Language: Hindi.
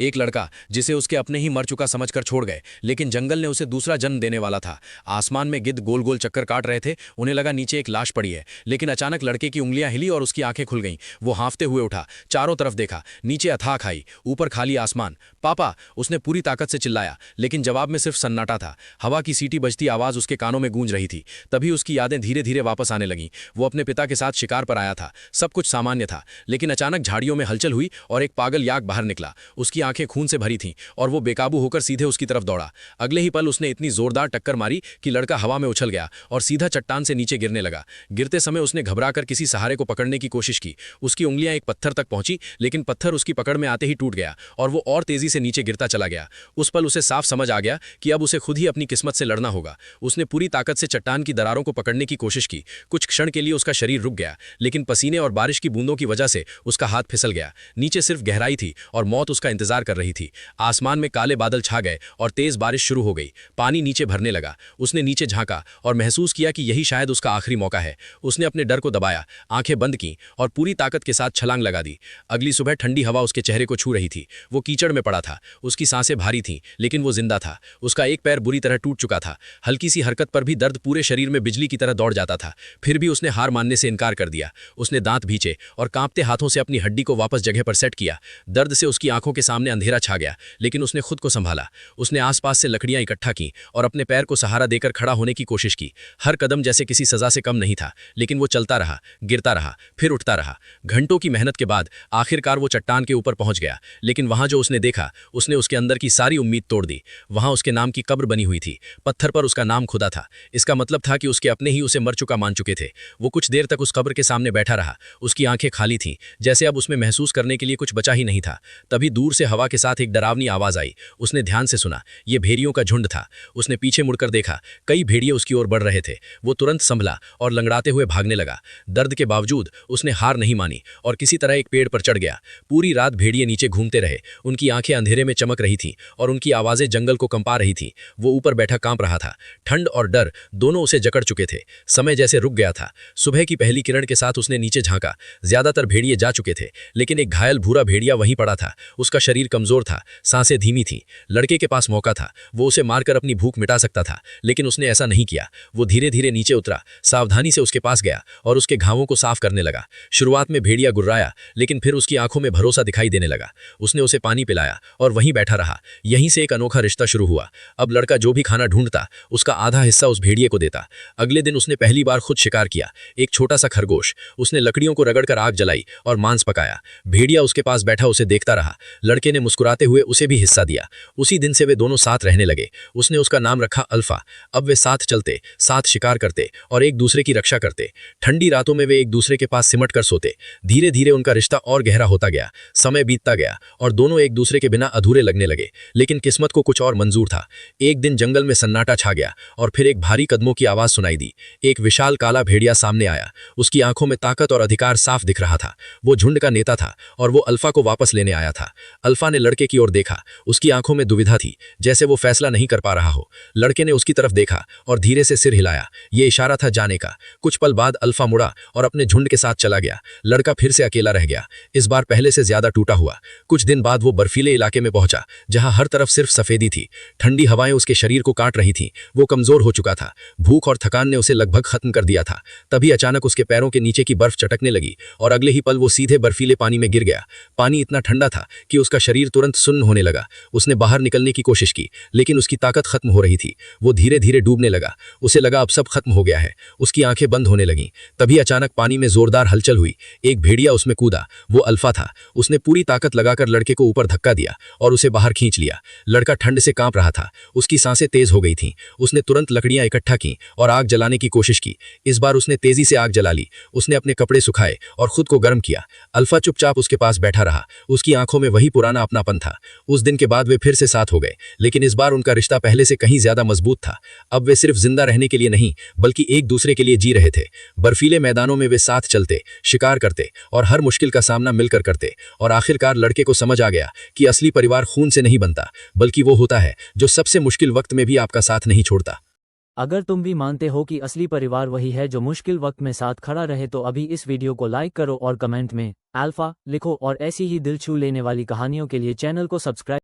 एक लड़का जिसे उसके अपने ही मर चुका समझकर छोड़ गए, लेकिन जंगल ने उसे दूसरा जन्म देने वाला था। आसमान में गिद्ध गोल गोल चक्कर काट रहे थे। उन्हें लगा नीचे एक लाश पड़ी है, लेकिन अचानक लड़के की उंगलियां हिली और उसकी आंखें खुल गईं। वो हाँफते हुए उठा, चारों तरफ देखा। नीचे अथाह खाई, ऊपर खाली आसमान। पापा, उसने पूरी ताकत से चिल्लाया, लेकिन जवाब में सिर्फ सन्नाटा था। हवा की सीटी बजती आवाज उसके कानों में गूंज रही थी। तभी उसकी यादें धीरे धीरे वापस आने लगीं। वो अपने पिता के साथ शिकार पर आया था, सब कुछ सामान्य था, लेकिन अचानक झाड़ियों में हलचल हुई और एक पागल याक बाहर निकला। उसकी आंखें खून से भरी थीं और वो बेकाबू होकर सीधे उसकी तरफ दौड़ा। अगले ही पल उसने इतनी जोरदार टक्कर मारी कि लड़का हवा में उछल गया और सीधा चट्टान से नीचे गिरने लगा। गिरते समय उसने घबराकर किसी सहारे को पकड़ने की कोशिश की। उसकी उंगलियां एक पत्थर तक पहुंची, लेकिन पत्थर उसकी पकड़ में आते ही टूट गया और वो और तेजी से नीचे गिरता चला गया। उस पल उसे साफ समझ आ गया कि अब उसे खुद ही अपनी किस्मत से लड़ना होगा। उसने पूरी ताकत से चट्टान की दरारों को पकड़ने की कोशिश की। कुछ क्षण के लिए उसका शरीर रुक गया, लेकिन पसीने और बारिश की बूंदों की वजह से उसका हाथ फिसल गया। नीचे सिर्फ गहराई थी और मौत उसका इंतजार कर रही थी। आसमान में काले बादल छा गए और तेज बारिश शुरू हो गई। पानी नीचे भरने लगा। उसने नीचे झांका और महसूस किया कि यही शायद उसका आखिरी मौका है। उसने अपने डर को दबाया, आंखें बंद की और पूरी ताकत के साथ छलांग लगा दी। अगली सुबह ठंडी हवा उसके चेहरे को छू रही थी। वो कीचड़ में पड़ा था, उसकी सांसें भारी थीं, लेकिन वो जिंदा था। उसका एक पैर बुरी तरह टूट चुका था। हल्की सी हरकत पर भी दर्द पूरे शरीर में बिजली की तरह दौड़ जाता था। फिर भी उसने हार मानने से इनकार कर दिया। उसने दांत भींचे और कांपते हाथों से अपनी हड्डी को वापस जगह पर सेट किया। दर्द से उसकी आंखों के सामने अंधेरा छा गया, लेकिन उसने खुद को संभाला। उसने आसपास से लकड़ियां इकट्ठा की और अपने पैर को सहारा देकर खड़ा होने की कोशिश की। हर कदम जैसे किसी सजा से कम नहीं था, लेकिन वो चलता रहा, गिरता रहा, फिर उठता रहा। घंटों की मेहनत के बाद आखिरकार वो चट्टान के ऊपर पहुंच गया, लेकिन वहां जो उसने देखा, उसने उसके अंदर की सारी उम्मीद तोड़ दी। वहां उसके नाम की कब्र बनी हुई थी, पत्थर पर उसका नाम खुदा था। इसका मतलब था कि उसके अपने ही उसे मर चुका मान चुके थे। वो कुछ देर तक उस कब्र के सामने बैठा रहा। उसकी आंखें खाली थीं, जैसे अब उसमें महसूस करने के लिए कुछ बचा ही नहीं था। तभी दूर से हवा के साथ एक डरावनी आवाज आई। उसने ध्यान से सुना, ये भेड़ियों का झुंड था। उसने पीछे मुड़कर देखा, कई भेड़िए उसकी ओर बढ़ रहे थे। वो तुरंत संभला और लंगड़ाते हुए भागने लगा। दर्द के बावजूद उसने हार नहीं मानी और किसी तरह एक पेड़ पर चढ़ गया। पूरी रात भेड़िए नीचे घूमते रहे। उनकी आंखें अंधेरे में चमक रही थीं और उनकी आवाजें जंगल को कंपा रही थीं। वो ऊपर बैठा कांप रहा था। ठंड और डर दोनों उसे जकड़ चुके थे। समय जैसे रुक गया था। सुबह की पहली किरण के साथ उसने नीचे झांका। ज्यादातर भेड़िए जा चुके थे, लेकिन एक घायल भूरा भेड़िया वहीं पड़ा था। उसका शरीर कमजोर था, सांसें धीमी थीं। लड़के के पास मौका था, वो उसे मारकर अपनी भूख मिटा सकता था, लेकिन उसने ऐसा नहीं किया। वो धीरे धीरे नीचे उतरा, सावधानी से उसके पास गया और उसके घावों को साफ करने लगा। शुरुआत में भेड़िया गुर्राया, लेकिन फिर उसकी आंखों में भरोसा दिखाई देने लगा। उसने उसे पानी पिलाया और वहीं बैठा रहा। यहीं से एक अनोखा रिश्ता शुरू हुआ। अब लड़का जो भी खाना ढूंढता, उसका आधा हिस्सा उस भेड़िए को देता। अगले दिन उसने पहली बार खुद शिकार किया, एक छोटा सा खरगोश। उसने लकड़ियों को रगड़कर आग जलाई और मांस पकाया। भेड़िया उसके पास बैठा उसे देखता रहा। लड़के ने मुस्कुराते हुए उसे भी हिस्सा दिया। उसी दिन से वे दोनों साथ रहने लगे। उसने उसका नाम रखा अल्फा। अब वे साथ चलते, साथ शिकार करते और एक दूसरे की रक्षा करते। ठंडी रातों में वे एक दूसरे के पास सिमट कर सोते। धीरे धीरे उनका रिश्ता और गहरा होता गया। समय बीतता गया और दोनों एक दूसरे के बिना अधूरे लगने लगे, लेकिन किस्मत को कुछ और मंजूर था। एक दिन जंगल में सन्नाटा छा गया और फिर एक भारी कदमों की आवाज सुनाई दी। एक विशाल काला भेड़िया सामने आया। उसकी आंखों में ताकत और अधिकार साफ दिख रहा था। वो झुंड का नेता था और वो अल्फा को वापस लेने आया था। अल्फा ने लड़के की ओर देखा। उसकी आंखों में दुविधा थी, जैसे वो फैसला नहीं कर पा रहा हो। लड़के ने उसकी तरफ देखा और धीरे से सिर हिलाया। ये इशारा था जाने का। कुछ पल बाद अल्फा मुड़ा और अपने झुंड के साथ चला गया। लड़का फिर से अकेला रह गया, इस बार पहले से ज्यादा टूटा हुआ। कुछ दिन बाद वो बर्फीले इलाके में पहुंचा, जहां हर तरफ सिर्फ सफेदी थी। ठंडी हवाएं उसके शरीर को काट रही थीं। वो कमजोर हो चुका था। भूख और थकान ने उसे लगभग खत्म कर दिया था। तभी अचानक उसके पैरों के नीचे की बर्फ चटकने लगी और अगले ही पल वो सीधे बर्फीले पानी में गिर गया। पानी इतना ठंडा था कि उसका शरीर तुरंत सुन्न होने लगा। उसने बाहर निकलने की कोशिश की, लेकिन उसकी ताकत खत्म हो रही थी। वो धीरे धीरे डूबने लगा। उसे लगा अब सब खत्म हो गया है। उसकी आंखें बंद होने लगीं। तभी अचानक पानी में जोरदार हलचल हुई। एक भेड़िया उसमें कूदा। वो अल्फा था। उसने पूरी ताकत लगाकर लड़के को ऊपर धक्का दिया और उसे बाहर खींच लिया। लड़का ठंड से कांप रहा था। उसकी सांसें तेज हो गई थीं। उसने तुरंत लकड़ियां इकट्ठा की और आग जलाने की कोशिश की। इस बार उसने तेजी से आग जला ली। उसने अपने कपड़े सुखाए और खुद को गर्म किया। अल्फा चुपचाप उसके पास बैठा रहा। उसकी आंखों में वही पुराना अपनापन था। उस दिन के बाद वे फिर से साथ हो गए, लेकिन इस बार उनका रिश्ता पहले से कहीं ज्यादा मजबूत था। अब वे सिर्फ जिंदा रहने के लिए नहीं, बल्कि एक दूसरे के लिए जी रहे थे। बर्फीले मैदानों में वे साथ चलते, शिकार करते और हर मुश्किल का सामना मिलकर करते। और आखिरकार लड़के को समझ आ गया कि असली परिवार खून से नहीं बनता, बल्कि वो होता है जो सबसे मुश्किल वक्त में भी आपका साथ नहीं छोड़ता। अगर तुम भी मानते हो कि असली परिवार वही है जो मुश्किल वक्त में साथ खड़ा रहे तो अभी इस वीडियो को लाइक करो और कमेंट में अल्फा लिखो और ऐसी ही दिल छू लेने वाली कहानियों के लिए चैनल को सब्सक्राइब